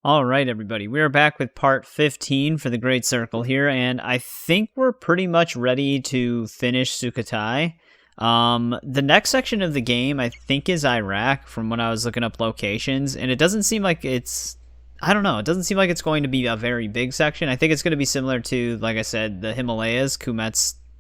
Alright everybody, we are back with part 15 for the Great Circle here, and I think we're pretty much ready to finish Sukhothai. The next section of the game, I think, is Iraq, from when I was looking up locations, and it doesn't seem like it's... I don't know, it doesn't seem like it's going to be a very big section. I think it's going to be similar to, like I said, the Himalayas,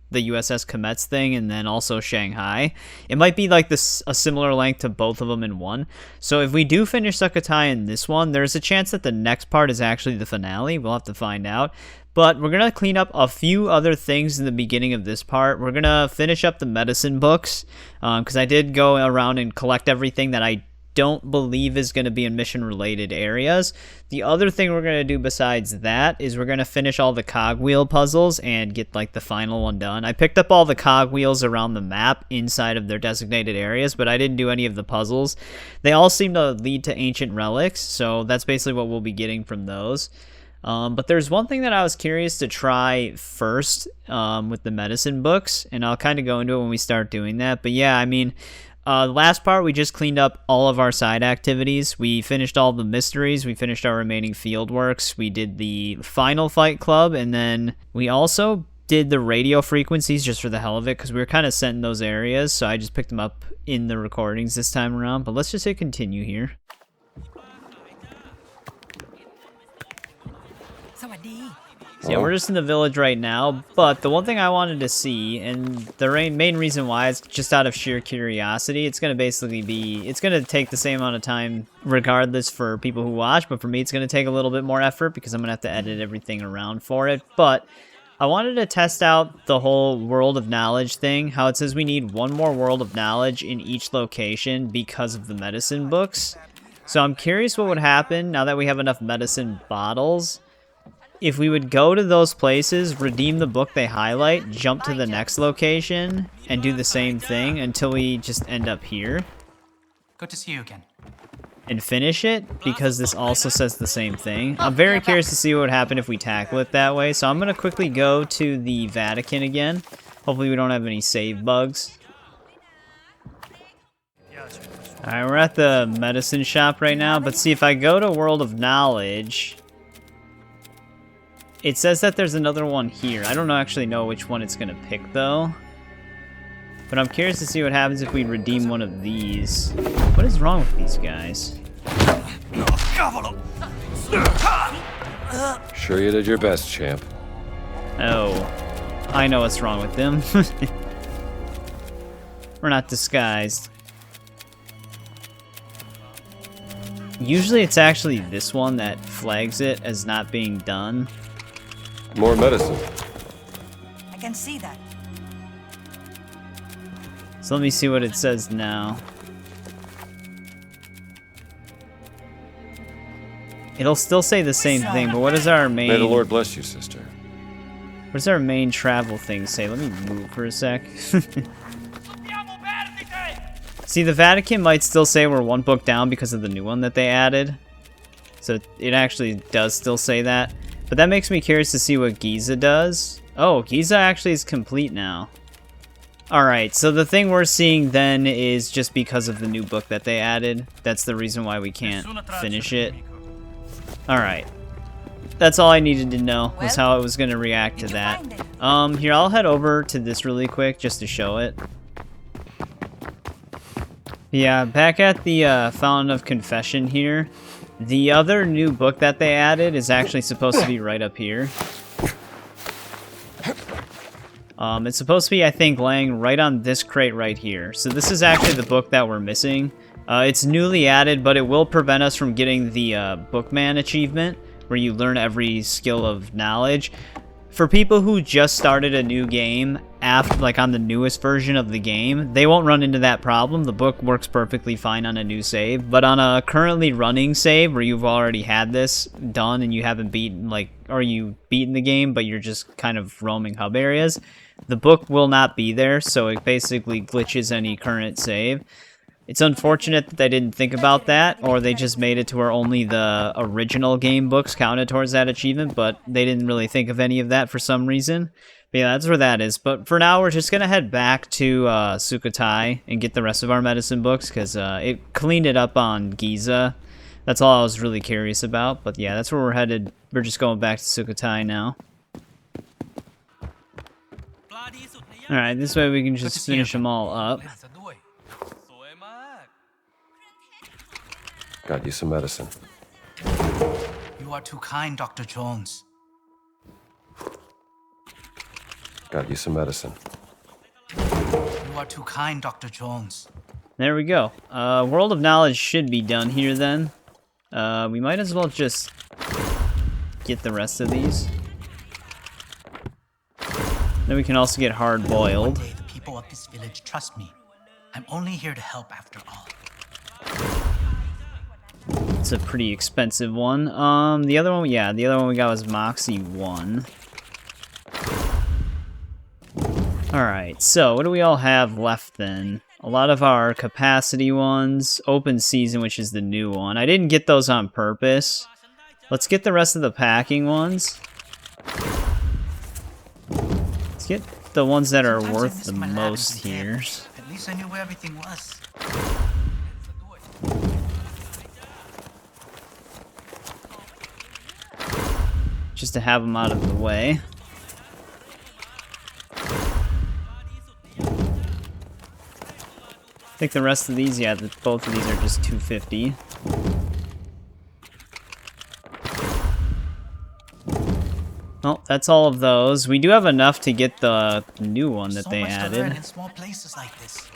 the USS Khmer thing, and then also Shanghai. It might be like this a similar length to both of them in one. So if we do finish Sukhothai in this one, there's a chance that the next part is actually the finale. We'll have to find out. But we're going to clean up a few other things in the beginning of this part. We're going to finish up the medicine books, because I did go around and collect everything that I don't believe is going to be in mission related areas. The other thing we're going to do besides that is we're going to finish all the cogwheel puzzles and get like the final one done. I picked up all the cogwheels around the map inside of their designated areas, but I didn't do any of the puzzles. They all seem to lead to ancient relics, so that's basically what we'll be getting from those. But there's one thing that I was curious to try first with the medicine books, and I'll kind of go into it when we start doing that. But yeah, I mean, last part, we just cleaned up all of our side activities. We finished all the mysteries. We finished our remaining field works. We did the final fight club, and then we also did the radio frequencies just for the hell of it, because we were kind of sent in those areas, so I just picked them up in the recordings this time around. But let's just hit continue here. So yeah, we're just in the village right now, but the one thing I wanted to see, and the main reason why is just out of sheer curiosity. It's going to basically be, it's going to take the same amount of time regardless for people who watch, but for me it's going to take a little bit more effort because I'm going to have to edit everything around for it. But I wanted to test out the whole world of knowledge thing, how it says we need one more world of knowledge in each location because of the medicine books. So I'm curious what would happen now that we have enough medicine bottles. If we would go to those places, redeem the book they highlight, jump to the next location, and do the same thing until we just end up here. Good to see you again. And finish it, because this also says the same thing. I'm very curious to see what would happen if we tackle it that way, so I'm going to quickly go to the Vatican again. Hopefully we don't have any save bugs. Alright, we're at the medicine shop right now, but see, if I go to World of Knowledge... It says that there's another one here. I don't actually know which one it's going to pick, though. But I'm curious to see what happens if we redeem one of these. What is wrong with these guys? Sure you did your best, champ. Oh. I know what's wrong with them. We're not disguised. Usually it's actually this one that flags it as not being done. More medicine. I can see that. So let me see what it says now. It'll still say the same thing, but what is our main... May the Lord bless you, sister. What does our main travel thing say? Let me move for a sec. See, the Vatican might still say we're one book down because of the new one that they added. So it actually does still say that. But that makes me curious to see what Giza does. Oh, Giza actually is complete now. Alright, so the thing we're seeing then is just because of the new book that they added. That's the reason why we can't finish it. Alright. That's all I needed to know, was how it was going to react to that. Here, I'll head over to this really quick just to show it. Yeah, back at the Fountain of Confession here. The other new book that they added is actually supposed to be right up here. It's supposed to be, I think, laying right on this crate right here. So this is actually the book that we're missing. It's newly added, but it will prevent us from getting the Bookman achievement, where you learn every skill of knowledge. For people who just started a new game, after, like on the newest version of the game, they won't run into that problem. The book works perfectly fine on a new save, but on a currently running save where you've already had this done and you haven't beaten, like, or you beaten the game, but you're just kind of roaming hub areas, the book will not be there, so it basically glitches any current save. It's unfortunate that they didn't think about that, or they just made it to where only the original game books counted towards that achievement, but they didn't really think of any of that for some reason. But yeah, that's where that is. But for now, we're just going to head back to Sukhothai and get the rest of our medicine books, because it cleaned it up on Giza. That's all I was really curious about. But yeah, that's where we're headed. We're just going back to Sukhothai now. Alright, this way we can just finish them all up. Got you some medicine. You are too kind, Dr. Jones. Got you some medicine. You are too kind, Dr. Jones. There we go. World of Knowledge should be done here then. We might as well just get the rest of these. Then we can also get hard One boiled. day, the people of this village trust me. I'm only here to help after all. It's a pretty expensive one. The other one, yeah, the other one we got was Moxie 1. Alright, so what do we all have left then? A lot of our capacity ones, open season, which is the new one. I didn't get those on purpose. Let's get the rest of the packing ones. Let's get the ones that are Sometimes I worth miss the my lab most in here. exams. At least I knew where everything was. Just to have them out of the way. I think the rest of these, yeah, both of these are just 250. Well, that's all of those. We do have enough to get the new one that So they much to learn added. in small places like this.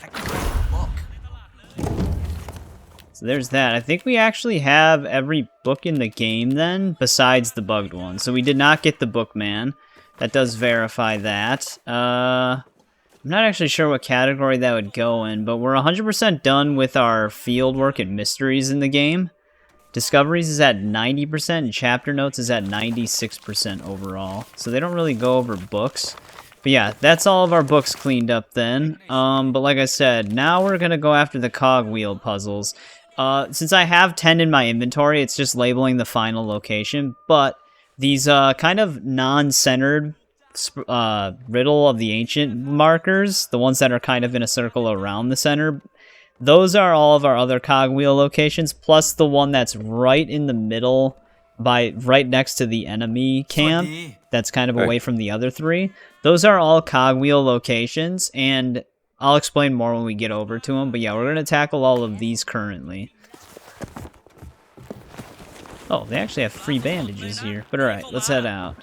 I could write a book. So there's that. I think we actually have every book in the game then, besides the bugged one. So we did not get the Bookman. That does verify that. I'm not actually sure what category that would go in, but we're 100% done with our field work and mysteries in the game. Discoveries is at 90%, and chapter notes is at 96% overall. So they don't really go over books. But yeah, that's all of our books cleaned up then. But like I said, now we're going to go after the Cogwheel Puzzles. Since I have 10 in my inventory, it's just labeling the final location. But these kind of non-centered Riddle of the Ancient markers, the ones that are kind of in a circle around the center, those are all of our other Cogwheel locations, plus the one that's right in the middle, right next to the enemy camp, that's kind of away from the other three. Those are all Cogwheel locations, and I'll explain more when we get over to them. But yeah, we're going to tackle all of these currently. Oh, they actually have free bandages here. But alright, let's head out.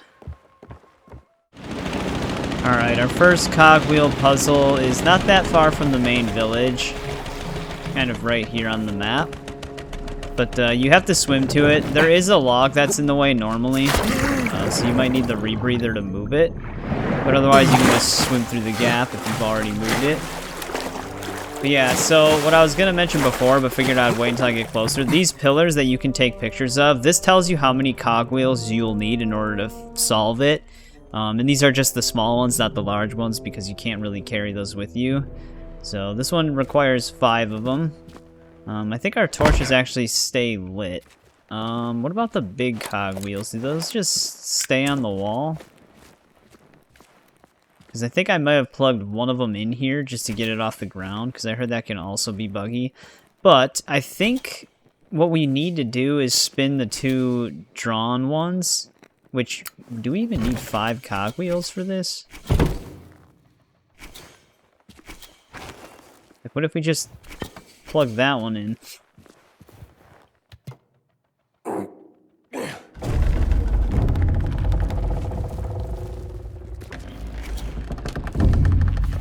Alright, our first Cogwheel puzzle is not that far from the main village. Kind of right here on the map. But you have to swim to it. There is a log that's in the way normally. So you might need the rebreather to move it. But otherwise you can just swim through the gap if you've already moved it. But yeah, so what I was going to mention before, but figured I'd wait until I get closer. These pillars that you can take pictures of, this tells you how many cogwheels you'll need in order to solve it. And these are just the small ones, not the large ones, because you can't really carry those with you. So this one requires 5 of them. I think our torches actually stay lit. What about the big cogwheels? Do those just stay on the wall? Because I think I might have plugged one of them in here just to get it off the ground, because I heard that can also be buggy. But I think what we need to do is spin the 2 drawn ones, which, do we even need 5 cogwheels for this? Like, what if we just plug that one in?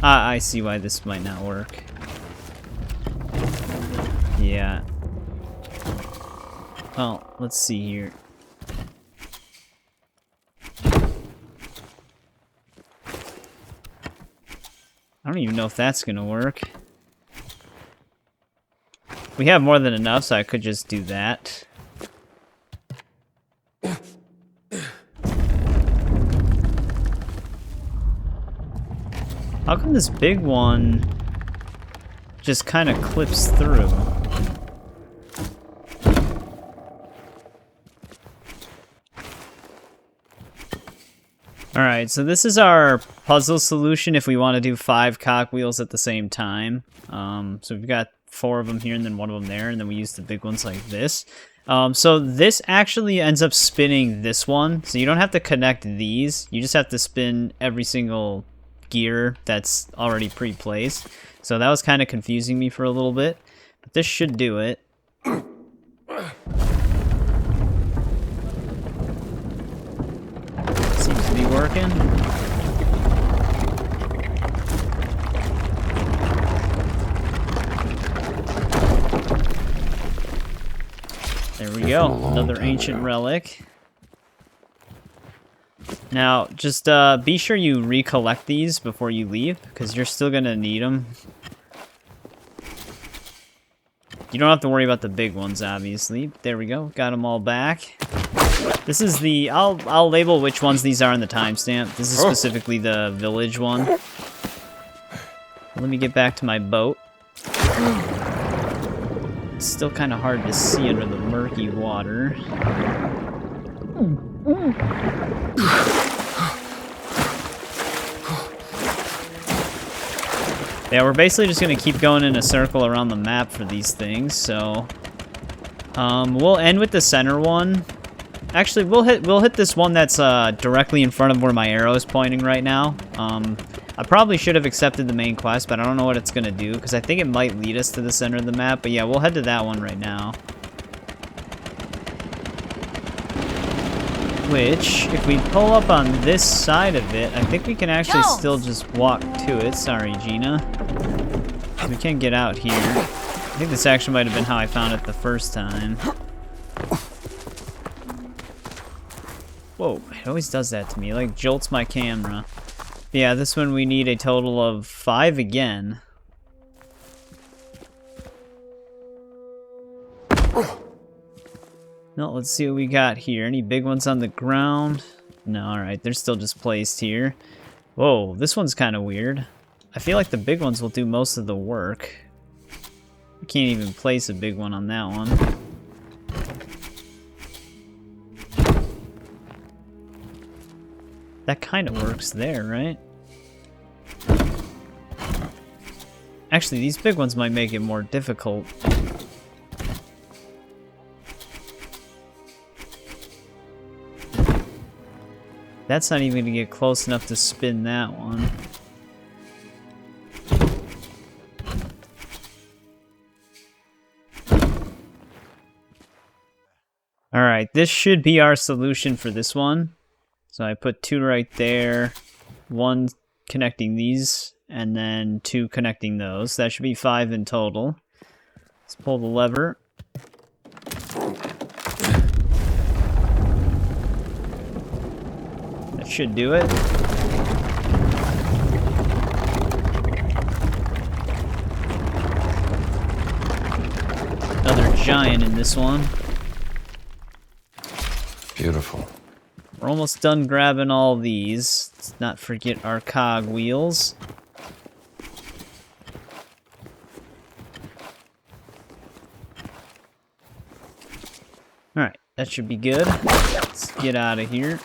I see why this might not work. Yeah. Well, let's see here. I don't even know if that's gonna work. We have more than enough, so I could just do that. How come this big one just kind of clips through? Alright, so this is our puzzle solution if we want to do 5 cogwheels at the same time. So we've got 4 of them here and then 1 of them there, and then we use the big ones like this. So this actually ends up spinning this one, so you don't have to connect these. You just have to spin every single gear that's already pre-placed. So that was kind of confusing me for a little bit, but this should do it. Seems to be working. There we go, another ancient relic. Now, just be sure you recollect these before you leave, because you're still gonna need them. You don't have to worry about the big ones, obviously. There we go, got them all back. This is the, I'll label which ones these are in the timestamp. This is specifically the village one. Let me get back to my boat. It's still kind of hard to see under the murky water. Yeah, we're basically just going to keep going in a circle around the map for these things, so... we'll end with the center one. Actually, we'll hit this one that's directly in front of where my arrow is pointing right now. I probably should have accepted the main quest, but I don't know what it's going to do, because I think it might lead us to the center of the map. But yeah, we'll head to that one right now. Which, if we pull up on this side of it, I think we can actually still just walk to it. Sorry, Gina. We can't get out here. I think this actually might have been how I found it the first time. Whoa, it always does that to me. It, like, jolts my camera. Yeah, this one we need a total of 5 again. No, let's see what we got here. Any big ones on the ground? No, alright, they're still just placed here. Whoa, this one's kind of weird. I feel like the big ones will do most of the work. I can't even place a big one on that one. That kind of works there, right? Actually, these big ones might make it more difficult. That's not even gonna get close enough to spin that one. Alright, this should be our solution for this one. So I put 2 right there, 1 connecting these, and then 2 connecting those. That should be 5 in total. Let's pull the lever. That should do it. Another giant in this one. Beautiful. We're almost done grabbing all these. Let's not forget our cogwheels. Alright, that should be good. Let's get out of here.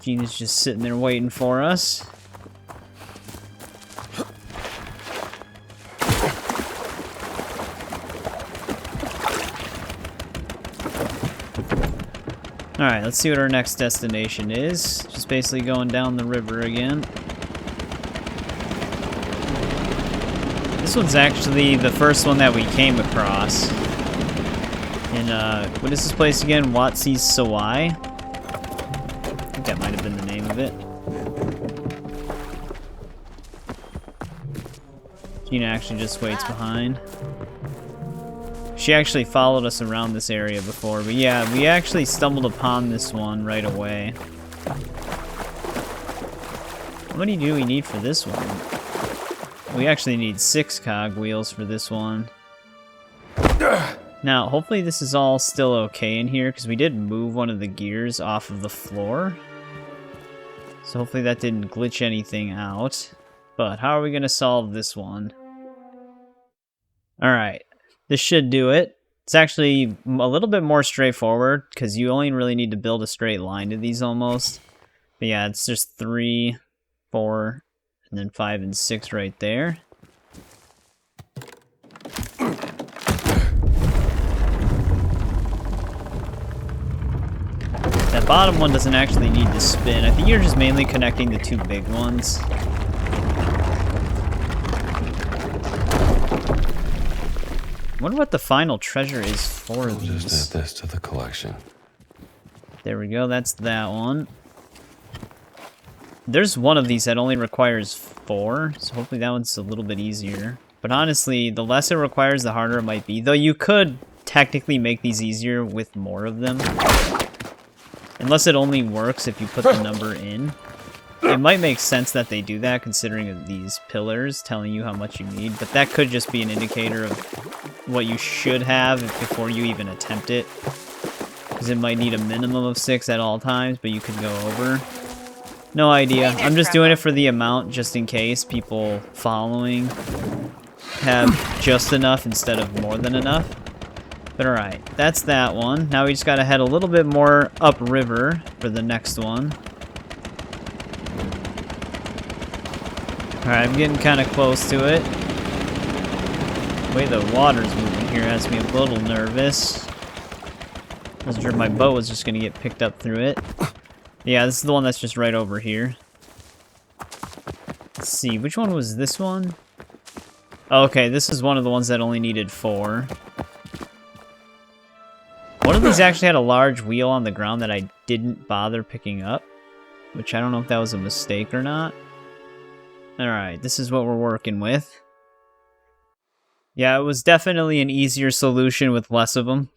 Gina's just sitting there waiting for us. Alright, let's see what our next destination is. Just basically going down the river again. This one's actually the first one that we came across. In, what is this place again? Watsi's Sawai? I think that might have been the name of it. Gina actually just waits behind. She actually followed us around this area before, but yeah, we actually stumbled upon this one right away. How many do we need for this one? We actually need 6 cogwheels for this one. Now, hopefully this is all still okay in here, because we did move one of the gears off of the floor. So hopefully that didn't glitch anything out. But how are we going to solve this one? Alright. This should do it. It's actually a little bit more straightforward, because you only really need to build a straight line to these almost. But yeah, it's just 3, 4, and then 5 and 6 right there. That bottom one doesn't actually need to spin. I think you're just mainly connecting the 2 big ones. I wonder what the final treasure is for these. Just add this to the collection. There we go, that's that one. There's one of these that only requires 4, so hopefully that one's a little bit easier. But honestly, the less it requires, the harder it might be. Though you could technically make these easier with more of them. Unless it only works if you put the number in. It might make sense that they do that, considering these pillars telling you how much you need. But that could just be an indicator of what you should have before you even attempt it. Because it might need a minimum of 6 at all times, but you could go over. No idea. I'm just doing it for the amount, just in case people following have just enough instead of more than enough. But alright, that's that one. Now we just gotta head a little bit more upriver for the next one. Alright, I'm getting kind of close to it. The way the water's moving here has me a little nervous. I wasn't sure if my boat was just gonna get picked up through it. Yeah, this is the one that's just right over here. Let's see, which one was this one? Oh, okay, this is one of the ones that only needed 4. One of these actually had a large wheel on the ground that I didn't bother picking up, which I don't know if that was a mistake or not. Alright, this is what we're working with. Yeah, it was definitely an easier solution with less of them.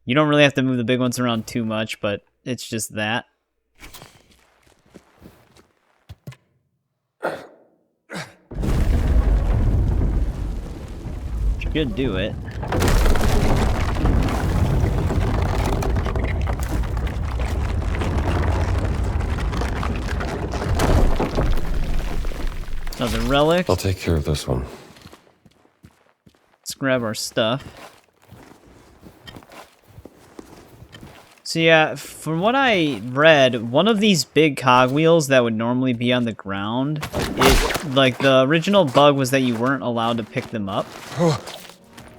You don't really have to move the big ones around too much, but it's just that. Should do it. Another relic. I'll take care of this one. Let's grab our stuff. So yeah, from what I read, one of these big cogwheels that would normally be on the ground, like the original bug was that you weren't allowed to pick them up.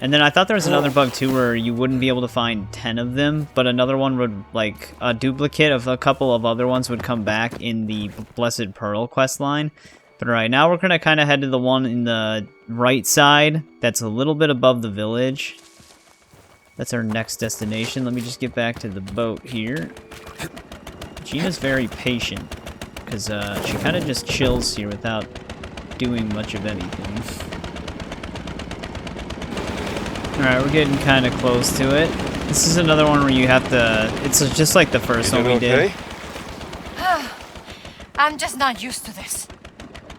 And then I thought there was another bug too where you wouldn't be able to find 10 of them, but another one would, like, a duplicate of a couple of other ones would come back in the Blessed Pearl quest line. But alright, now we're going to kind of head to the one in the right side that's a little bit above the village. That's our next destination. Let me just get back to the boat here. Gina's very patient, because she kind of just chills here without doing much of anything. Alright, we're getting kind of close to it. This is another one where you have to... It's just like the first one we did. I'm just not used to this.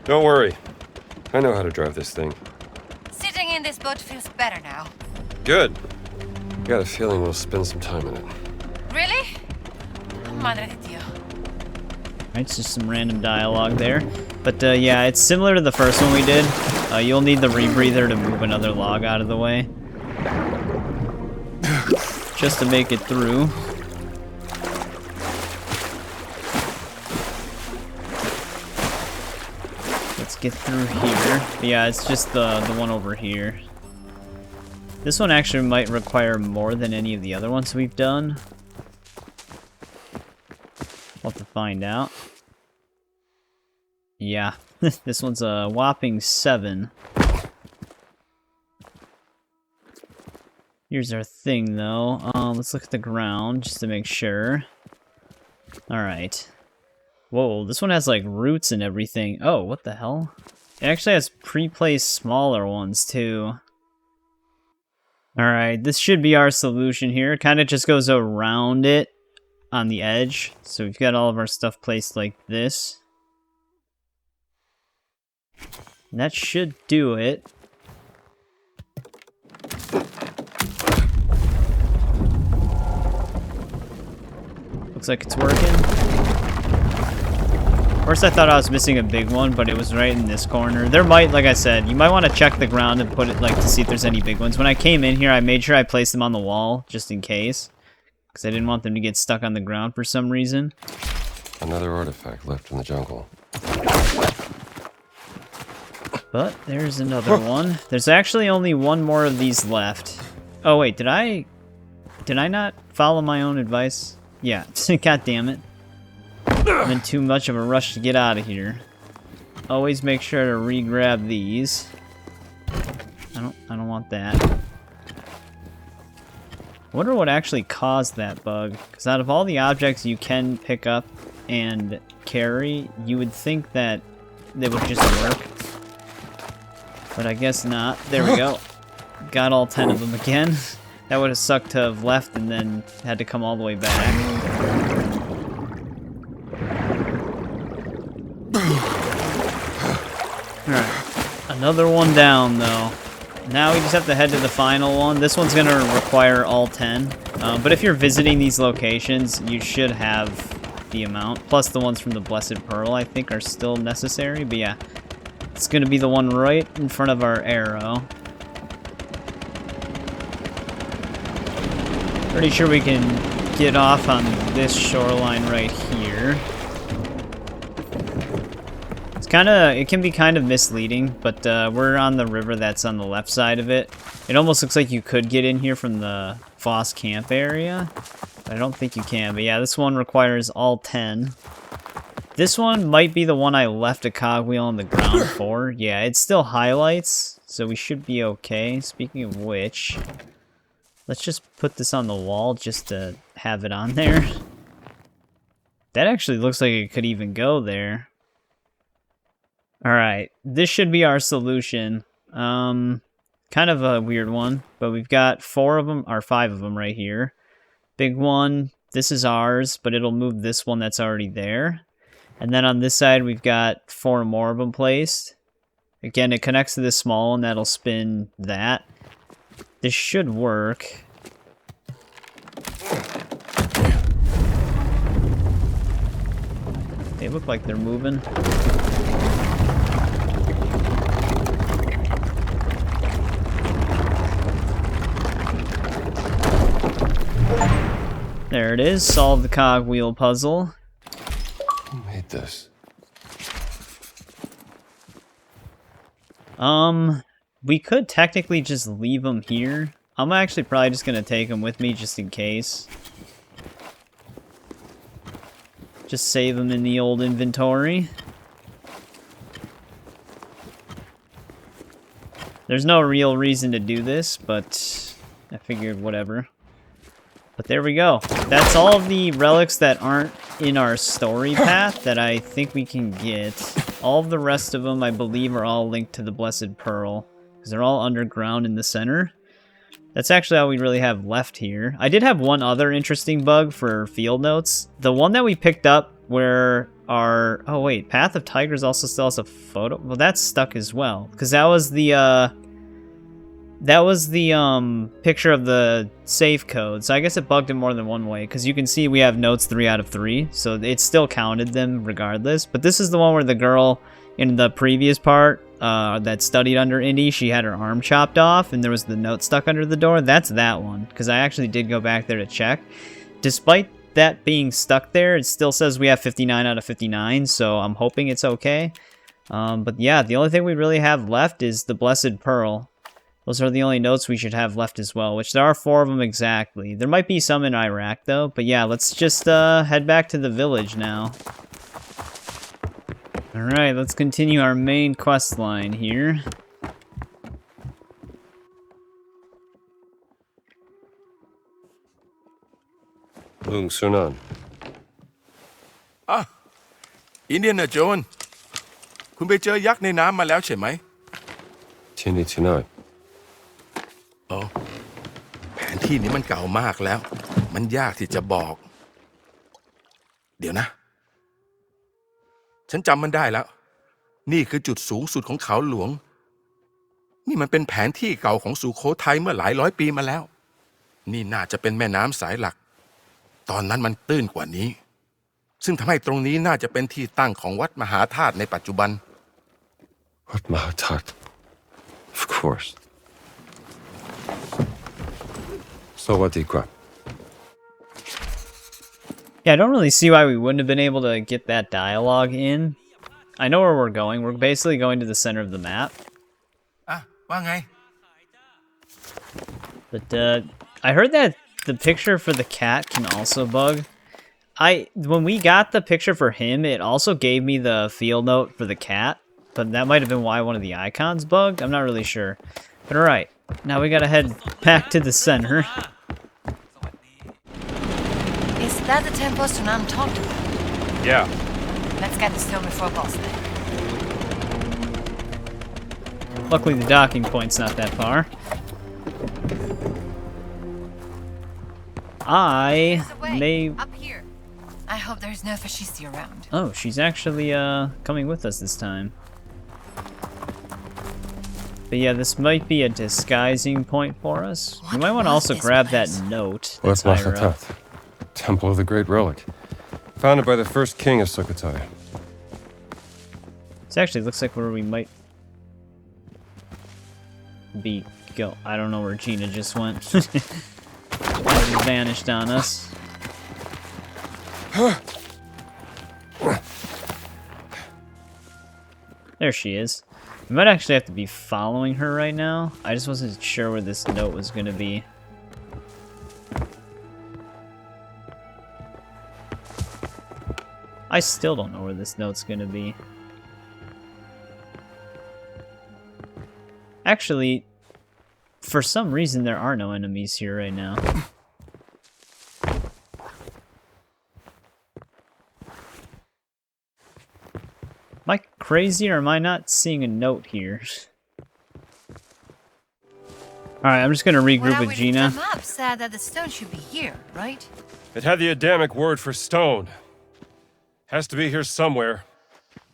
Don't worry. I know how to drive this thing. Sitting in this boat feels better now. Good. Got a feeling we'll spend some time in it. Really? Madre de Dio. Alright, it's just some random dialogue there. But yeah, it's similar to the first one we did. You'll need the rebreather to move another log out of the way. Just to make it through. Let's get through here. But yeah, it's just the one over here. This one actually might require more than any of the other ones we've done. We'll have to find out. Yeah, this one's a whopping 7. Here's our thing, though. Let's look at the ground just to make sure. Alright. Whoa, this one has, like, roots and everything. Oh, what the hell? It actually has pre-placed smaller ones, too. Alright, this should be our solution here. It kind of just goes around it on the edge. So we've got all of our stuff placed like this. And that should do it. Looks like it's working. First I thought I was missing a big one, but it was right in this corner. There might, like I said, you might want to check the ground and put it, like, to see if there's any big ones. When I came in here, I made sure I placed them on the wall, just in case. Because I didn't want them to get stuck on the ground for some reason. Another artifact left in the jungle. But there's another one. There's actually only one more of these left. Oh wait, did I not follow my own advice? Yeah, god damn it. I'm in too much of a rush to get out of here. Always make sure to re-grab these. I don't want that. I wonder what actually caused that bug. Because out of all the objects you can pick up and carry, you would think that they would just work. But I guess not. There we go. Got all 10 of them again. That would have sucked to have left and then had to come all the way back. Alright. Another one down, though. Now we just have to head to the final one. This one's going to require all 10. But if you're visiting these locations, you should have the amount. Plus the ones from the Blessed Pearl, I think, are still necessary. But yeah, it's going to be the one right in front of our arrow. Pretty sure we can get off on this shoreline right here. It can be kind of misleading, but we're on the river that's on the left side of it. It almost looks like you could get in here from the Foss camp area, but I don't think you can. But yeah, this one requires all 10. This one might be the one I left a cogwheel on the ground for. Yeah, it still highlights, so we should be okay. Speaking of which, let's just put this on the wall just to have it on there. That actually looks like it could even go there. Alright, this should be our solution. Kind of a weird one, but we've got 4 of them, or 5 of them right here. Big one, this is ours, but it'll move this one that's already there. And then on this side, we've got 4 more of them placed. Again, it connects to this small one, that'll spin that. This should work. They look like they're moving. There it is, solve the cogwheel puzzle. Who made this? We could technically just leave them here. I'm actually probably just gonna take them with me just in case. Just save them in the old inventory. There's no real reason to do this, but I figured whatever. But there we go. That's all of the relics that aren't in our story path that I think we can get. All of the rest of them, I believe, are all linked to the Blessed Pearl, because they're all underground in the center. That's actually all we really have left here. I did have one other interesting bug for field notes. The one that we picked up where our... Oh wait, Path of Tigers also still has a photo? Well, that's stuck as well, because that was the picture of the save code. So I guess it bugged it more than one way, because you can see we have notes 3 out of 3, so it still counted them regardless. But this is the one where the girl in the previous part that studied under Indy, she had her arm chopped off, and there was the note stuck under the door. That's that one, because I actually did go back there to check. Despite that being stuck there, it still says we have 59 out of 59, so I'm hoping it's okay. But yeah, the only thing we really have left is the Blessed Pearl. Those are the only notes we should have left as well, which there are 4 of them exactly. There might be some in Iraq, though. But yeah, let's just head back to the village now. Alright, let's continue our main quest line here. Lung Sunan. Ah, Indian John. คุณไปเจอยักษ์ในน้ำมาแล้วใช่ไหม Tini tonight. โอ้แผนที่นี้มันเก่ามากแล้ว มันยากที่จะบอก เดี๋ยวนะ ฉันจำมันได้แล้ว นี่คือจุดสูงสุดของเขาหลวง นี่มันเป็นแผนที่เก่าของสุโขทัยเมื่อหลายร้อยปีมาแล้ว นี่น่าจะเป็นแม่น้ำสายหลัก ตอนนั้นมันตื้นกว่านี้ ซึ่งทำให้ตรงนี้น่าจะเป็นที่ตั้งของวัดมหาธาตุในปัจจุบัน Wat Mahathat. Of course. Sawadikwa. Yeah, I don't really see why we wouldn't have been able to get that dialogue in. I know where we're going. We're basically going to the center of the map. อ่ะว่าไง But I heard that the picture for the cat can also bug. When we got the picture for him, it also gave me the field note for the cat. But that might have been why one of the icons bugged. I'm not really sure. But alright, now we gotta head back to the center. Is that the temple Sunan talked about? Yeah. Let's get the stone before boss then. Luckily the docking point's not that far. I There's a way, may... up here. I hope there's no fascisti around. Oh, she's actually coming with us this time. But yeah, this might be a disguising point for us. We might want to also grab that note that's Wat higher up. Mahathat, Temple of the Great Relic. Founded by the first king of Sukhothai. This actually looks like where we might be go. I don't know where Gina just went. She vanished on us. There she is. We might actually have to be following her right now. I just wasn't sure where this note was going to be. I still don't know where this note's going to be. Actually, for some reason there are no enemies here right now. Am I crazy or am I not seeing a note here? Alright, I'm just gonna regroup with Gina. The map said that the stone should be here, right? It had the Adamic word for stone. Has to be here somewhere.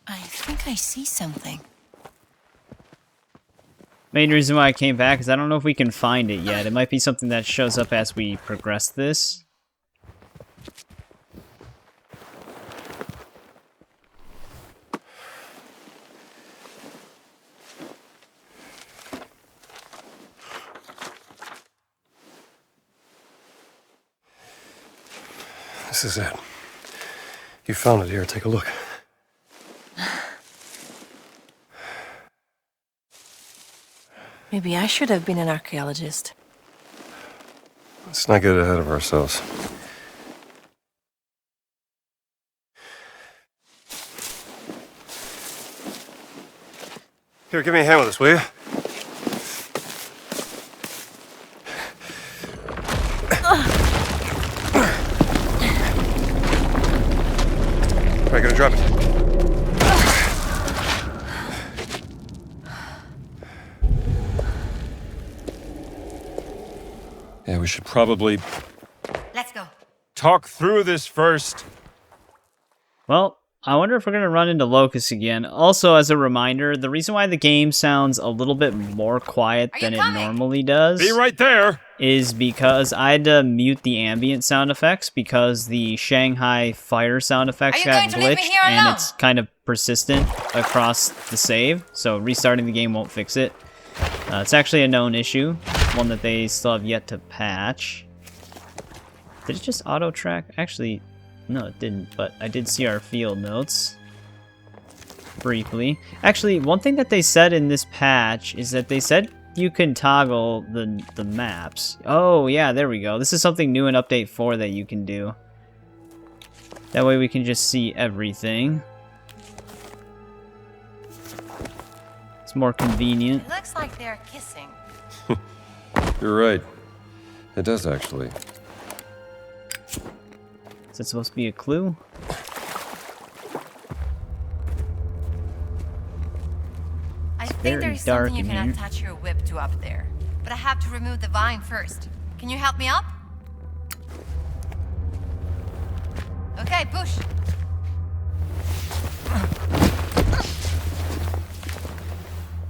I think I see something. Main reason why I came back is I don't know if we can find it yet. It might be something that shows up as we progress this. This is it. You found it here. Take a look. Maybe I should have been an archaeologist. Let's not get ahead of ourselves. Here, give me a hand with this, will you? All right, gonna drop it. Yeah, we should probably Let's go. talk through this first. Well, I wonder if we're going to run into Locust again. Also, as a reminder, the reason why the game sounds a little bit more quiet than it normally does Be right there. is because I had to mute the ambient sound effects because the Shanghai fire sound effects Are you got going to leave me glitched here and alone? it's kind of persistent across the save, so restarting the game won't fix it. It's actually a known issue, one that they still have yet to patch. Did it just auto-track? Actually, no it didn't, but I did see our field notes briefly. Actually, one thing that they said in this patch is that they said you can toggle the maps. Oh yeah, there we go. This is something new in update 4 that you can do. That way we can just see everything. It's more convenient. It looks like they're kissing. You're right. It does actually. Is that supposed to be a clue? I think very there's dark something you in can here. attach your whip to up there. But I have to remove the vine first. Can you help me up? Okay, push.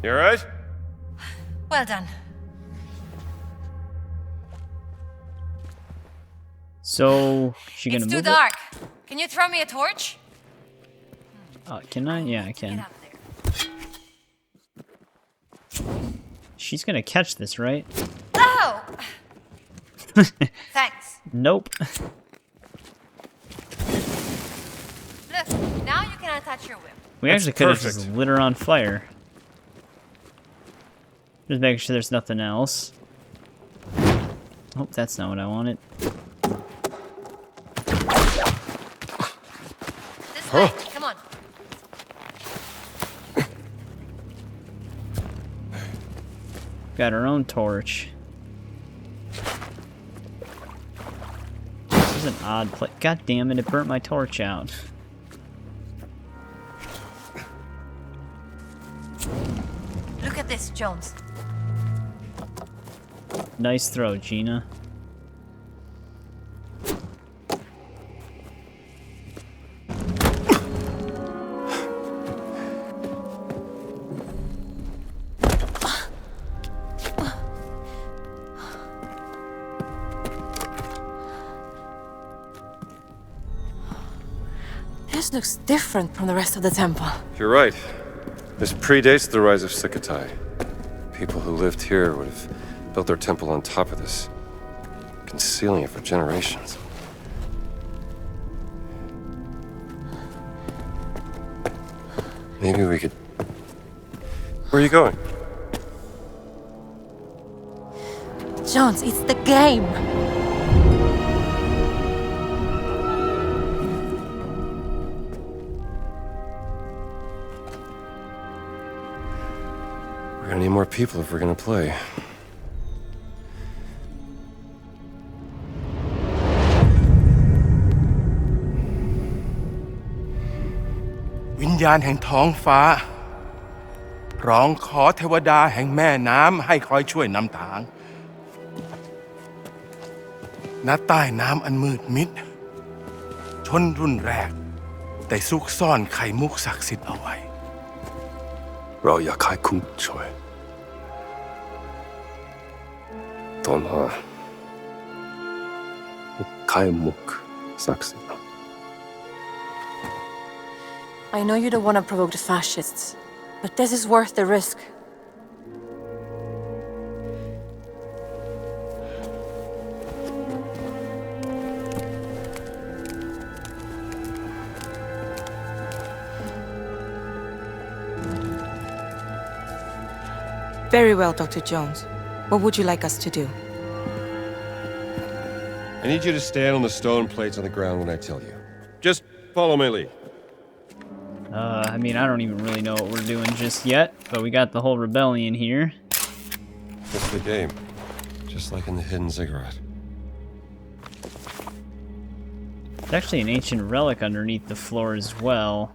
You all right? Well done. So, she gonna It's move too dark. Can you throw me a torch? it? Can I? Yeah, I Get can. up there. She's gonna catch this, right? Oh! Thanks. Nope. Watch your whip. We That's actually could have perfect. just lit her on fire. Just making sure there's nothing else. Oh, that's not what I wanted. This way. Come on. Got her own torch. This is an odd place. God damn it, it burnt my torch out. Look at this, Jones. Nice throw, Gina. This looks different from the rest of the temple. You're right. This predates the rise of Sukhothai. People who lived here would have built their temple on top of this, concealing it for generations. Maybe we could... Where are you going? Jones, it's the game. We're gonna need more people if we're gonna play. วิญญาณแห่งท้องฟ้า ร้องขอเทวดาแห่งแม่น้ำให้คอยช่วยนำทาง ณ ใต้น้ำอันมืดมิด ชนรุ่นแรกได้ซุกซ่อนไข่มุกศักดิ์สิทธิ์เอาไว้ เราอยากขายคุ้มช่วยตอนมาขายมุกศักดิ์สิทธิ์ I know you don't want to provoke the fascists, but this is worth the risk. Very well, Dr. Jones. What would you like us to do? I need you to stand on the stone plates on the ground when I tell you. Just follow my lead. I mean, I don't even really know what we're doing just yet, but we got the whole rebellion here. It's the game. Just like in the hidden ziggurat. There's actually an ancient relic underneath the floor as well.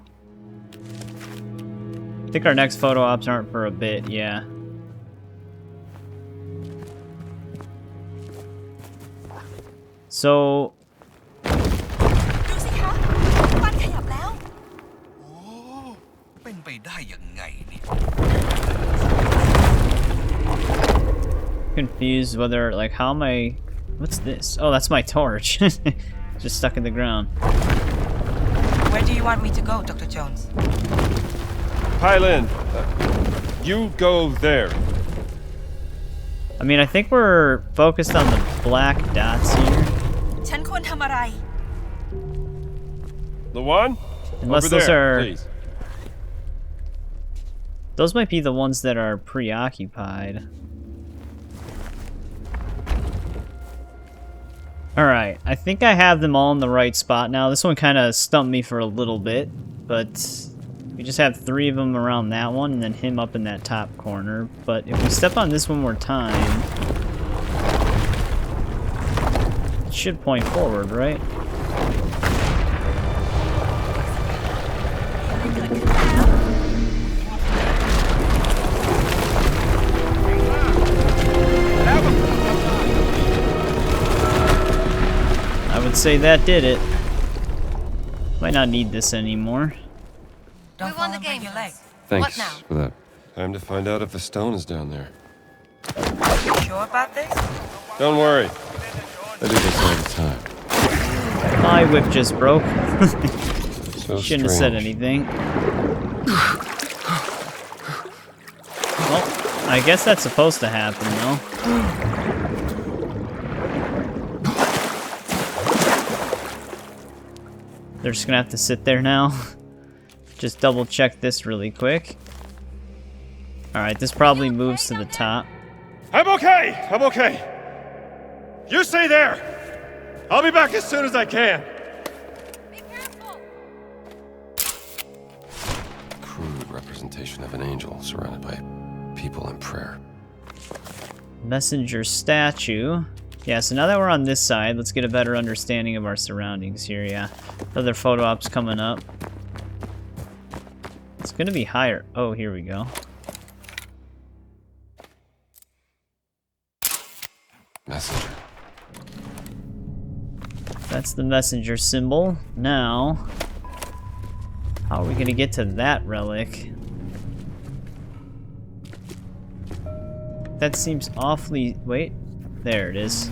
I think our next photo ops aren't for a bit, yeah. So... ดูสิคะบ้านขยับแล้ว เป็นไปได้ยังไงเนี่ย confused whether, like, how am I... What's this? Oh, that's my torch. Just stuck in the ground. Where do you want me to go, Dr. Jones? Hyland, you go there. I mean, I think we're focused on the black dots here. ฉันควรทำอะไร Lawan? Unless Over those there, are... please. Those might be the ones that are preoccupied. Alright, I think I have them all in the right spot now. This one kind of stumped me for a little bit, but we just have 3 of them around that one and then him up in that top corner. But if we step on this one more time, it should point forward, right? I would say that did it. Might not need this anymore. We won the game. your leg. Thanks What now? for that. Time to find out if the stone is down there. You sure about this? Don't worry. I do this all the time. My whip just broke. So Shouldn't have said strange. anything. Well, I guess that's supposed to happen, though. They're just gonna have to sit there now. Just double check this really quick. Alright, this probably moves to the top. I'm okay! I'm okay! You stay there! I'll be back as soon as I can! Be careful! Crude representation of an angel surrounded by people in prayer. Messenger statue. Yeah, so now that we're on this side, let's get a better understanding of our surroundings here, yeah. Other photo ops coming up. It's gonna be higher. Oh, here we go. Messenger. That's the messenger symbol. Now, how are we gonna get to that relic? That seems awfully... Wait. There it is.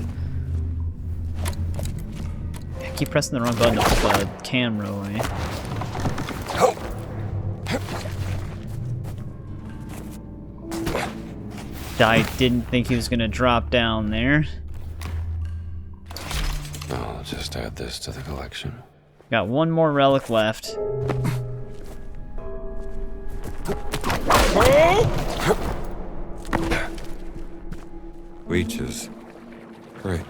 I keep pressing the wrong button to put the camera away. I didn't think he was gonna drop down there. I'll just add this to the collection. Got one more relic left. Leeches. Great.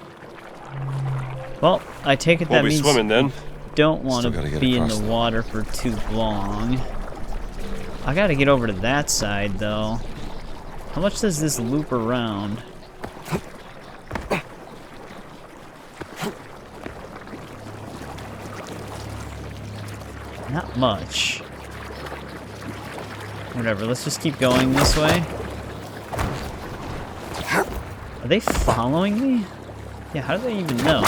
Well, I take it that We'll be means swimming then. don't want Still gotta to get be in across the that. water for too long. I gotta get over to that side, though. How much does this loop around? Not much. Whatever, let's just keep going this way. Are they following me? Yeah, how do they even know?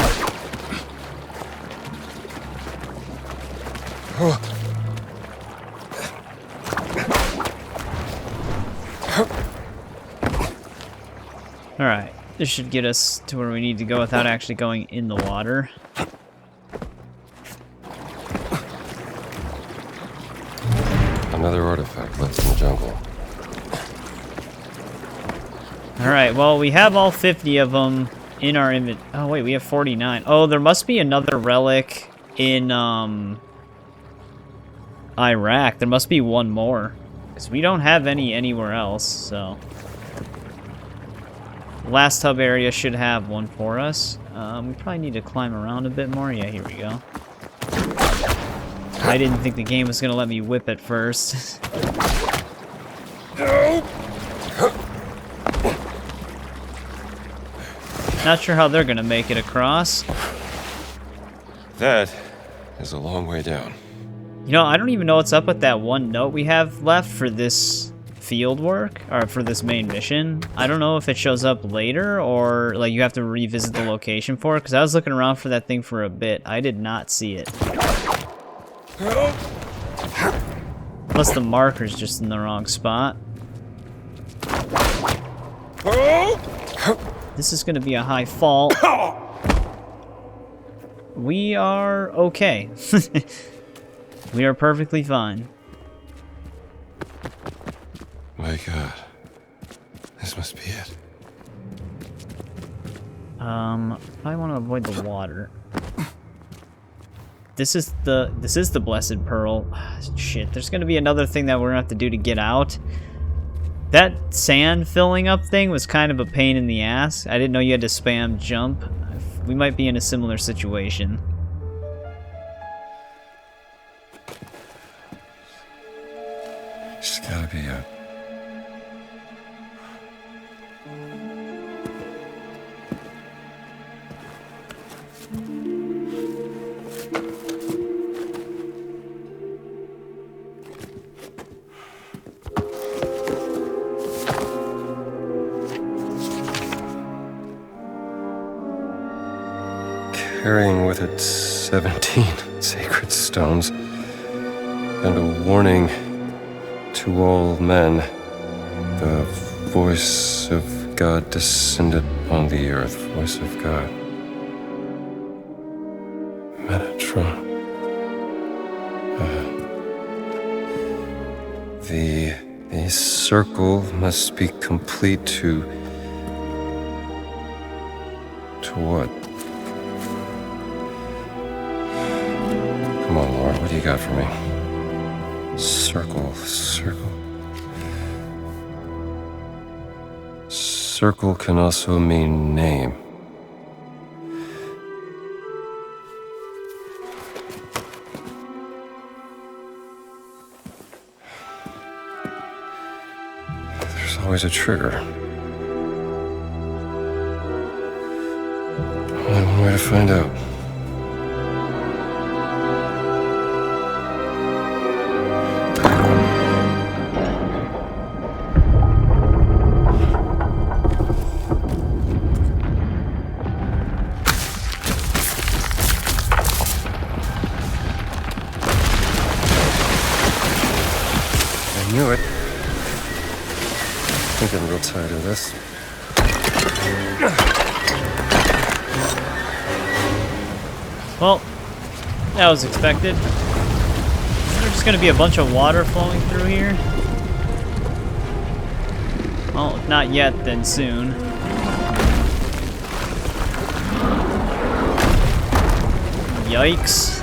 Alright, this should get us to where we need to go without actually going in the water. Another artifact left in the jungle. Alright, well, we have all 50 of them in our inventory. Oh, wait, we have 49. Oh, there must be another relic in, Iraq. There must be one more. Because we don't have any anywhere else, so... Last hub area should have one for us. We probably need to climb around a bit more. Yeah, here we go. I didn't think the game was going to let me whip it first. Not sure how they're going to make it across. That is a long way down. You know, I don't even know what's up with that one note we have left for this field work, or for this main mission. I don't know if it shows up later, or like you have to revisit the location for it, because I was looking around for that thing for a bit. I did not see it. Plus the marker's just in the wrong spot. This is going to be a high fall. We are okay. We are perfectly fine. My God. This must be it. I want to avoid the water. This is the blessed pearl. Shit, there's gonna be another thing that we're gonna have to do to get out. That sand filling up thing was kind of a pain in the ass. I didn't know you had to spam jump. We might be in a similar situation. It's gotta be it. Carrying with it 17 sacred stones and a warning to all men. The voice of God descended on the earth. Voice of God. Metatron. The circle must be complete to what? Come on, Laura, what do you got for me? Circle, circle. Circle can also mean name. There's always a trigger. Only one way to find out. I knew it. I'm getting real tired of this. Well, that was expected. Is there just going to be a bunch of water flowing through here? Well, if not yet, then soon. Yikes.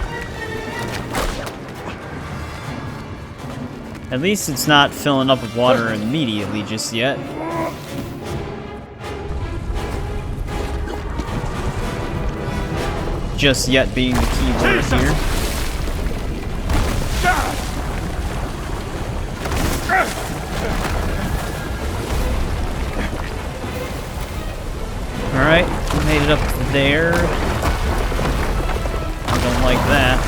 At least it's not filling up with water immediately just yet. Just yet being the key word here. Alright, made it up there. I don't like that.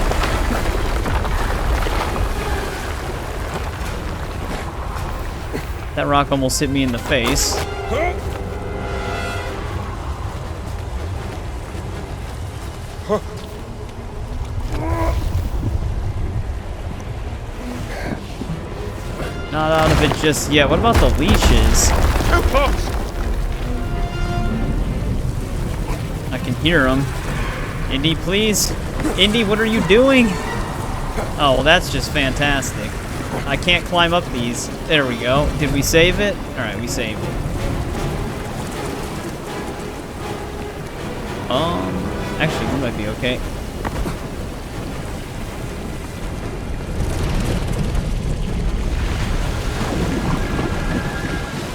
That rock almost hit me in the face. Not out of it just yet. What about the leashes? I can hear them. Indy, please. Indy, what are you doing? Oh, well, that's just fantastic. I can't climb up these. There we go. Did we save it? Alright, we saved it. Actually, we might be okay.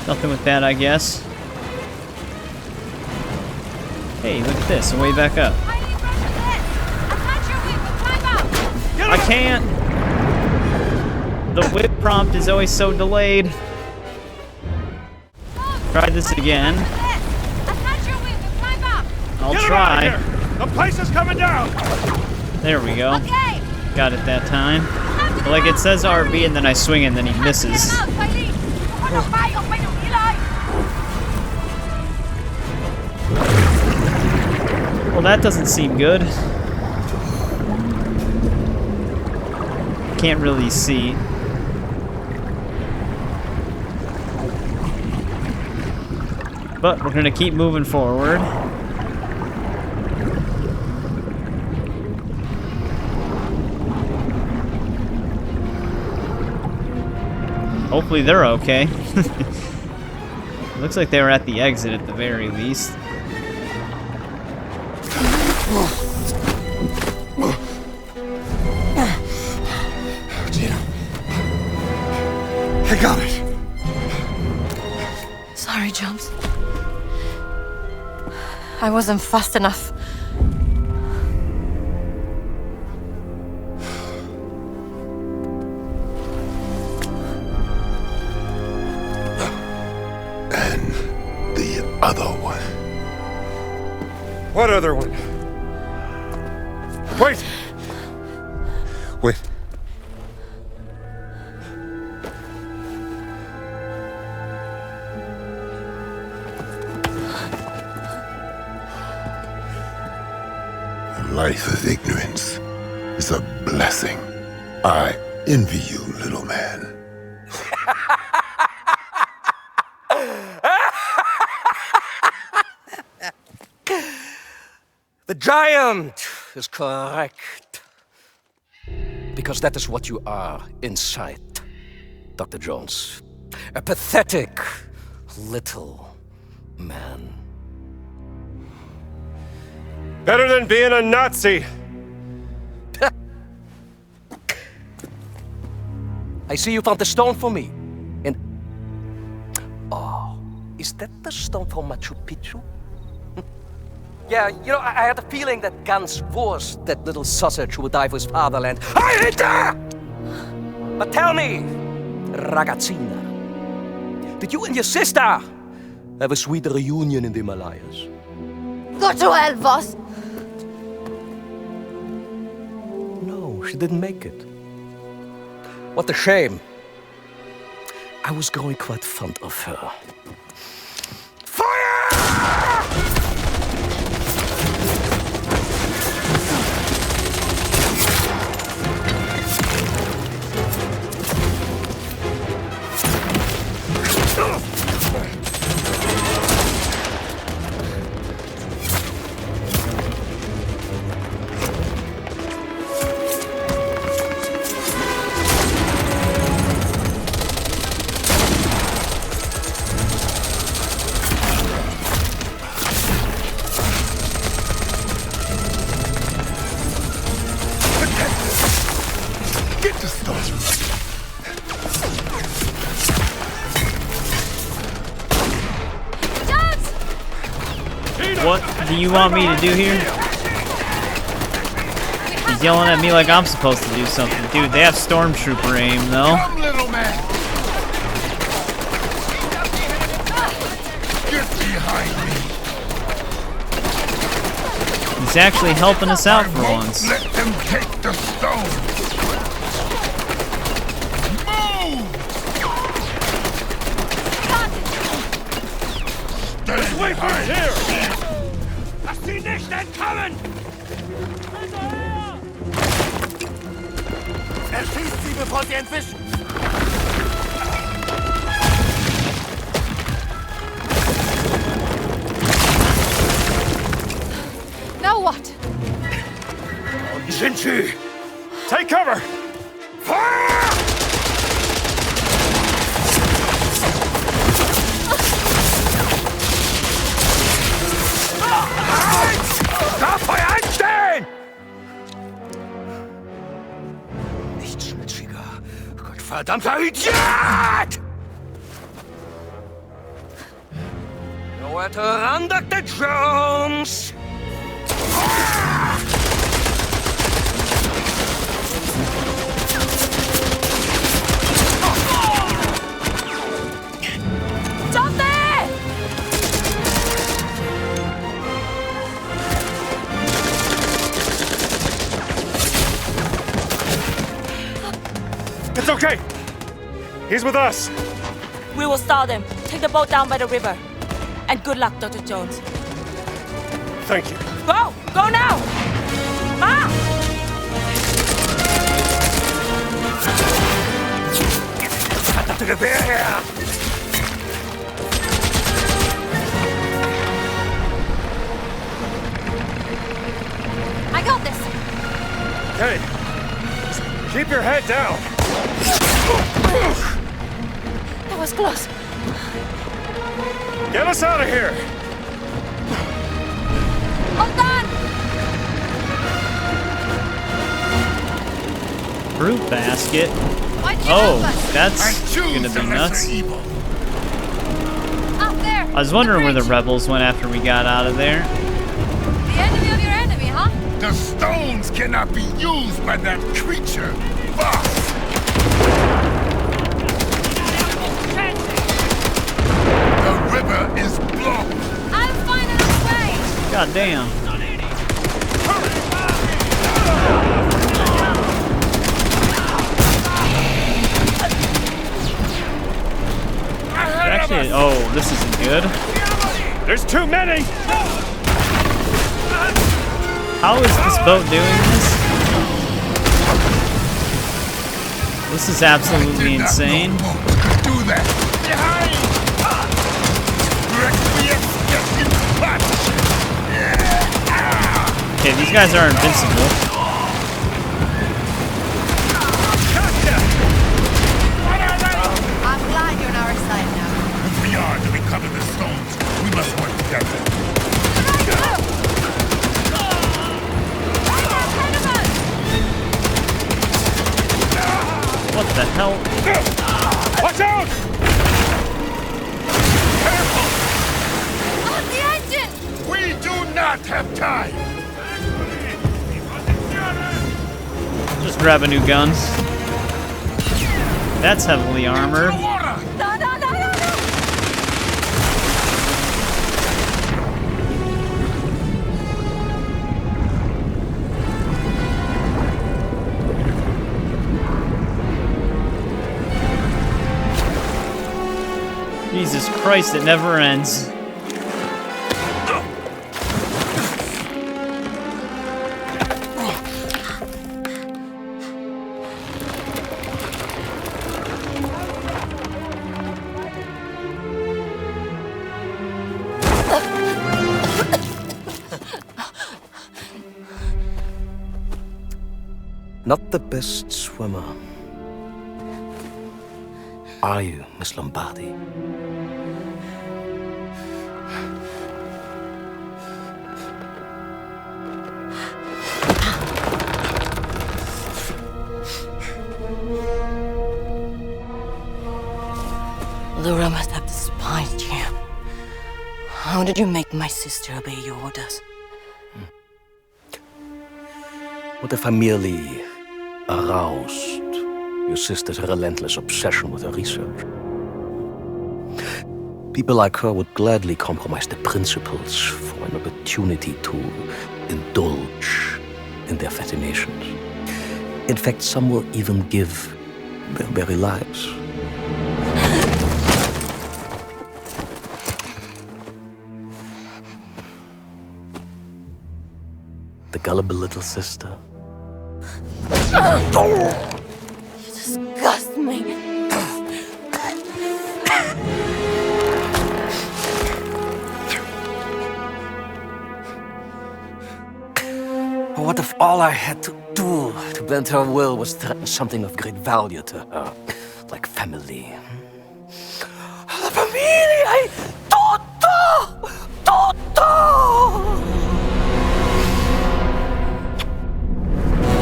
Nothing with that, I guess. Hey, look at this. A way back up. I can't! The whip prompt is always so delayed. Try this again. I'll try. The place is coming down! There we go. Got it that time. But like it says RB and then I swing and then he misses. Well, that doesn't seem good. Can't really see. But we're gonna keep moving forward. Hopefully they're okay. Looks like they were at the exit at the very least. Gina. I got it. Sorry, Jones. I wasn't fast enough. And the other one. What other one? Wait! Wait. A life of ignorance is a blessing. I envy you, little man. The giant is correct. Because that is what you are inside, Dr. Jones. A pathetic little man. Better than being a Nazi. I see you found the stone for me. And... Oh, is that the stone for Machu Picchu? Yeah, you know, I had a feeling that Gans was that little sausage who would die for his fatherland. I hate that! But tell me, ragazzina, did you and your sister have a sweet reunion in the Himalayas? Go to hell, boss! No, she didn't make it. What a shame. I was growing quite fond of her. Fire! What do you want me to do here? He's yelling at me like I'm supposed to do something. Dude, they have stormtrooper aim, though. Come, little man. Get behind me. He's actually helping us out for once. Let them take the stone. Move! Stay behind here. Lass sie nicht entkommen! Erschießt sie, bevor sie entwischen. Now what? Sind sie? Take cover! Feuer! Da Feuer einstellen! Nicht schmutziger, Gottverdammter Idiot! Nowhere to run, Dr. Jones! Stop there! It's okay! He's with us! We will stall them. Take the boat down by the river. And good luck, Dr. Jones. Thank you. Go! Go now! Ma! Verdammte Gewehr her! I got this! Okay. Just keep your head down. That was close. Get us out of here! All done! Fruit basket. Why'd you Oh, help us? that's gonna be nuts. evil. Up there! I was wondering where the rebels went after we got out of there. The enemy of your enemy, huh? The stones cannot be used by that creature. Boss! The river is blocked. I'll find another way! God damn. Actually, oh, this isn't good. There's too many! How is this boat doing this? This is absolutely insane. Do that. Okay, these guys are invincible. I'm glad you're on our side now. If we are to recover the stones, we must work together. What the hell? not have time! Just grab a new gun. That's heavily armored. No, no, no, no, no! Jesus Christ, it never ends. Not the best swimmer. Are you, Miss Lombardi? Laura must have despised you. How did you make my sister obey your orders? What if I merely aroused your sister's relentless obsession with her research? People like her would gladly compromise the principles for an opportunity to indulge in their fascinations. In fact, some will even give their very lives. The gullible little sister. You disgust me. What if all I had to do to bend her will was threaten something of great value to her, like family? La familia è tutto! Tutto!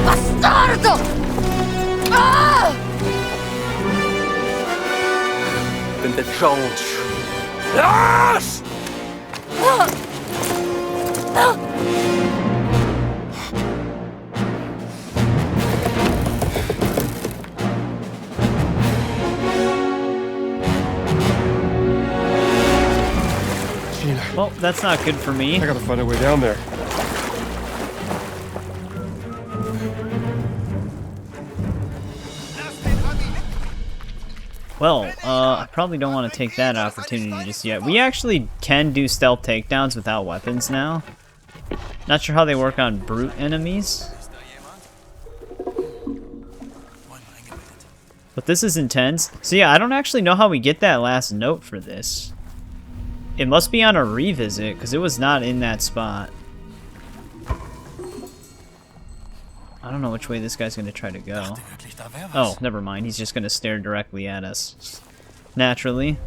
Bastardo! Ah! Then the Jones. Yes! Gina, Well, that's not good for me. I gotta find a way down there. Well, I probably don't want to take that opportunity just yet. We actually can do stealth takedowns without weapons now. Not sure how they work on brute enemies. But this is intense. So yeah, I don't actually know how we get that last note for this. It must be on a revisit, because it was not in that spot. I don't know which way this guy's going to try to go. Oh, never mind. He's just going to stare directly at us. Naturally.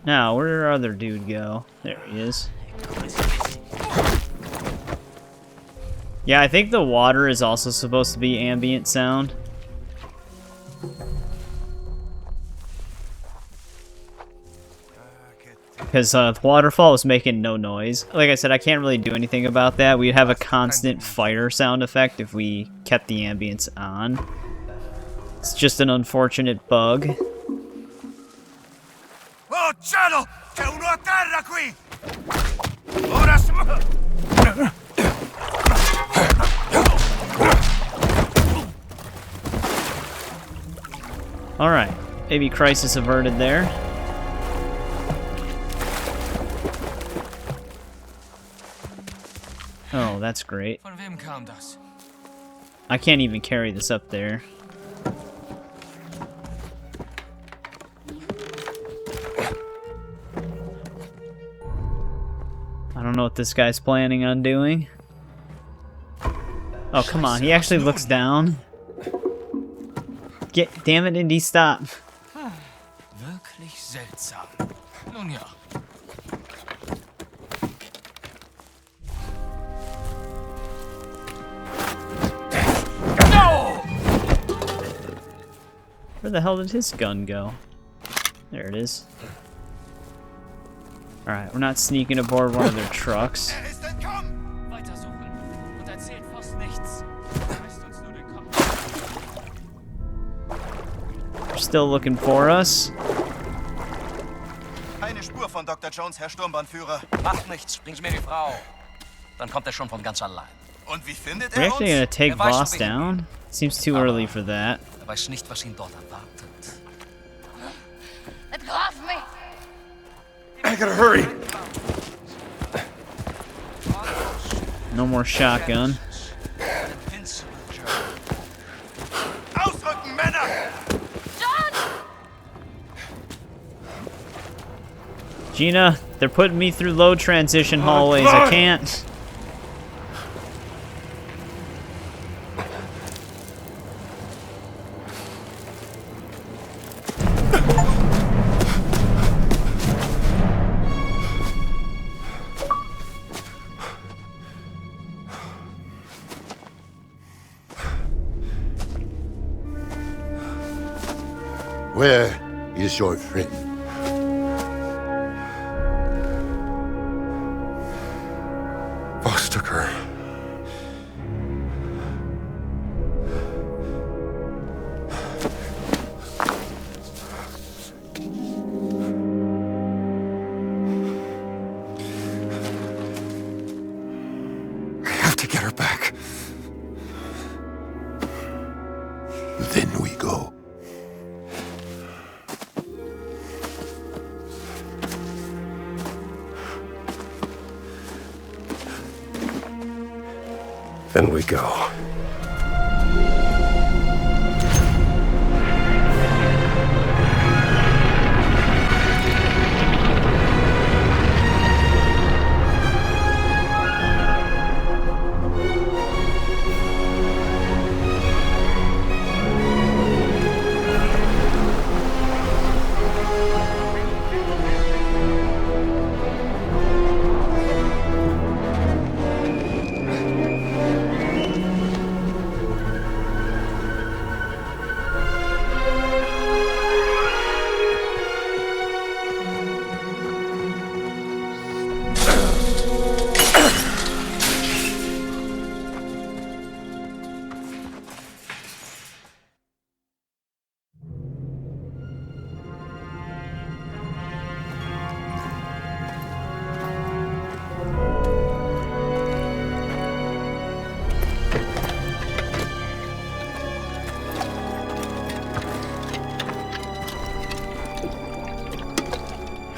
Now, where did our other dude go? There he is. Yeah, I think the water is also supposed to be ambient sound. Because the waterfall was making no noise. Like I said, I can't really do anything about that. We'd have a constant fire sound effect if we kept the ambience on. It's just an unfortunate bug. Oh, cielo! C'è uno a terra qui! Ora Alright, maybe crisis averted there. Oh, that's great. I can't even carry this up there. I don't know what this guy's planning on doing. Oh, come on. He actually looks down. Damn it, Indy, stop. Wirklich seltsam. Nun ja. Where the hell did his gun go? There it is. Alright, we're not sneaking aboard one of their trucks. They're still looking for us. Keine Spur von Dr. Jones, Herr Sturmbannführer. Macht nichts, bringen Sie mir die Frau. Dann kommt er schon von ganz allein. Und wie findet We're er actually uns? gonna take weiß, Voss wo wir down. Seems too early for that. Er weiß nicht, was ihn dort erwartet. Entlarv me! I gotta hurry. No more shotgun. Ausrücken, Männer! Gina, they're putting me through low transition hallways. I can't. Where is your friend? Boss took her. I have to get her back. Then we go. Then we go.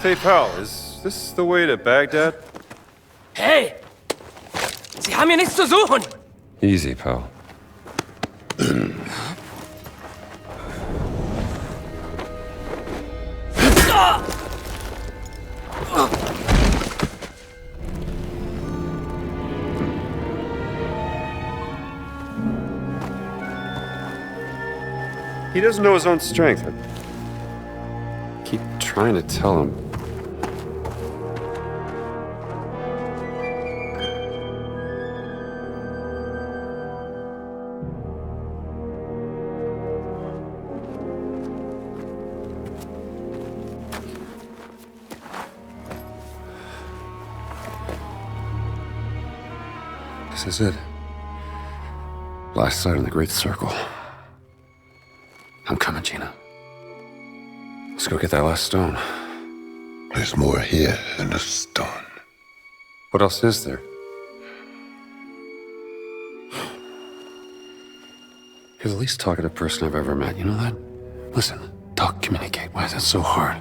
Hey, pal, is this the way to Baghdad? Hey! Sie haben hier nichts zu suchen! Easy, pal. He doesn't know his own strength. I keep trying to tell him. This is it. Last sight on the Great Circle. I'm coming, Gina. Let's go get that last stone. There's more here than a stone. What else is there? You're the least talkative person I've ever met, you know that? Listen, talk, communicate. Why is it so hard?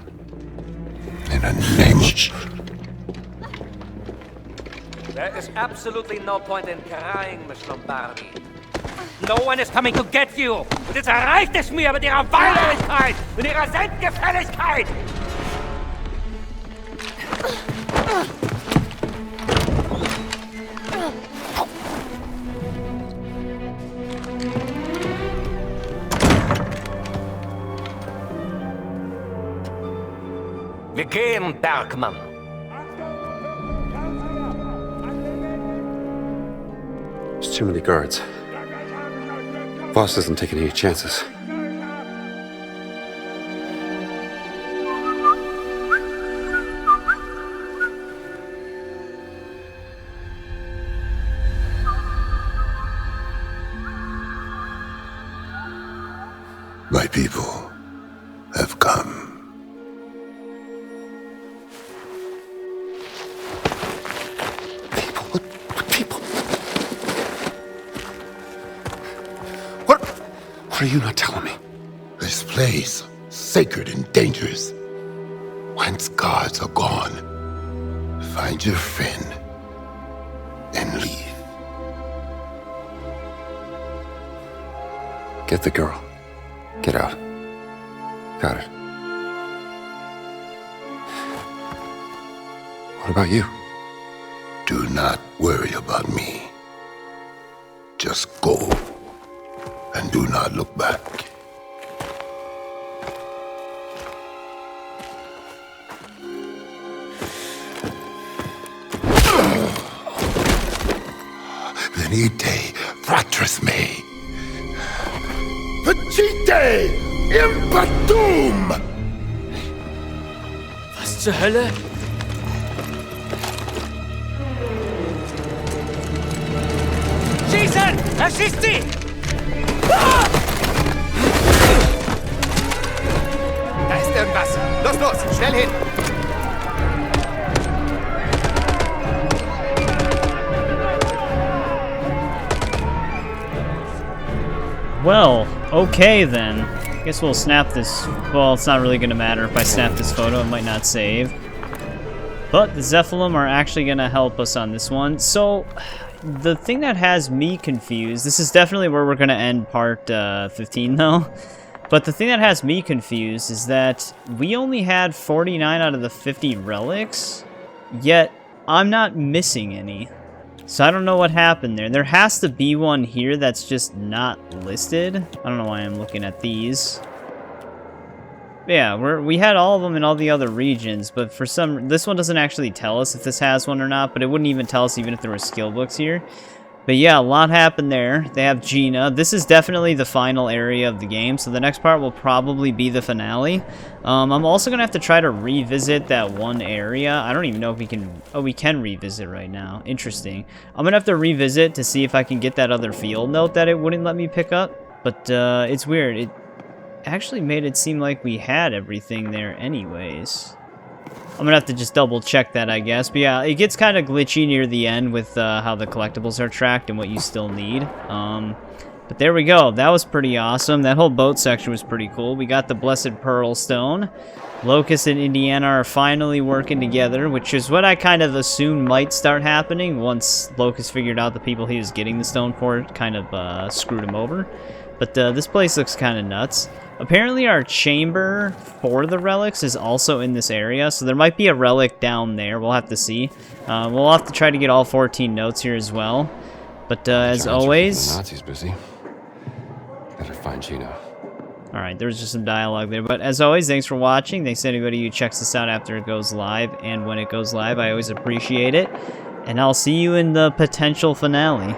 In the name of... There is absolutely no point in crying, Miss Lombardi. No one is coming to get you! Und jetzt erreicht es mir mit ihrer Weinerlichkeit und ihrer Selbstgefälligkeit! Wir gehen, Bergmann. There's too many guards. Boss isn't taking any chances. My people have come. People. What are you not telling me? This place, sacred and dangerous. Once guards are gone, find your friend and leave. Get the girl. Get out. Got it. What about you? Do not worry about me. Just go and do not look back. Venite, fratris me. Vacite impatum! Was zur Hölle? Schießen! Er schießt sie! Da ist irgendwas. Los, schnell hin. Well, okay then. Guess we'll snap this. Well, it's not really going to matter if I snap this photo. It might not save. But the Zephylim are actually going to help us on this one. So, the thing that has me confused, this is definitely where we're going to end part 15 though. But the thing that has me confused is that we only had 49 out of the 50 relics, yet I'm not missing any. So I don't know what happened there. There has to be one here that's just not listed. I don't know why I'm looking at these. Yeah, we had all of them in all the other regions, but for some... This one doesn't actually tell us if this has one or not, but it wouldn't even tell us even if there were skill books here. But yeah, a lot happened there. They have Gina. This is definitely the final area of the game, so the next part will probably be the finale. I'm also going to have to try to revisit that one area. I don't even know if we can... Oh, we can revisit right now. Interesting. I'm going to have to revisit to see if I can get that other field note that it wouldn't let me pick up. But it's weird. It actually made it seem like we had everything there anyways. I'm gonna have to just double check that, I guess. But yeah, it gets kind of glitchy near the end with how the collectibles are tracked and what you still need. But there we go. That was pretty awesome. That whole boat section was pretty cool. We got the Blessed Pearl Stone. Locust and Indiana are finally working together, which is what I kind of assumed might start happening once Locust figured out the people he was getting the stone for kind of screwed him over. But this place looks kind of nuts. Apparently our chamber for the relics is also in this area, so there might be a relic down there. We'll have to see. We'll have to try to get all 14 notes here as well. But as always... The Nazis busy. Gotta find Gina. Alright, there was just some dialogue there. But as always, thanks for watching. Thanks to anybody who checks this out after it goes live and when it goes live. I always appreciate it. And I'll see you in the potential finale.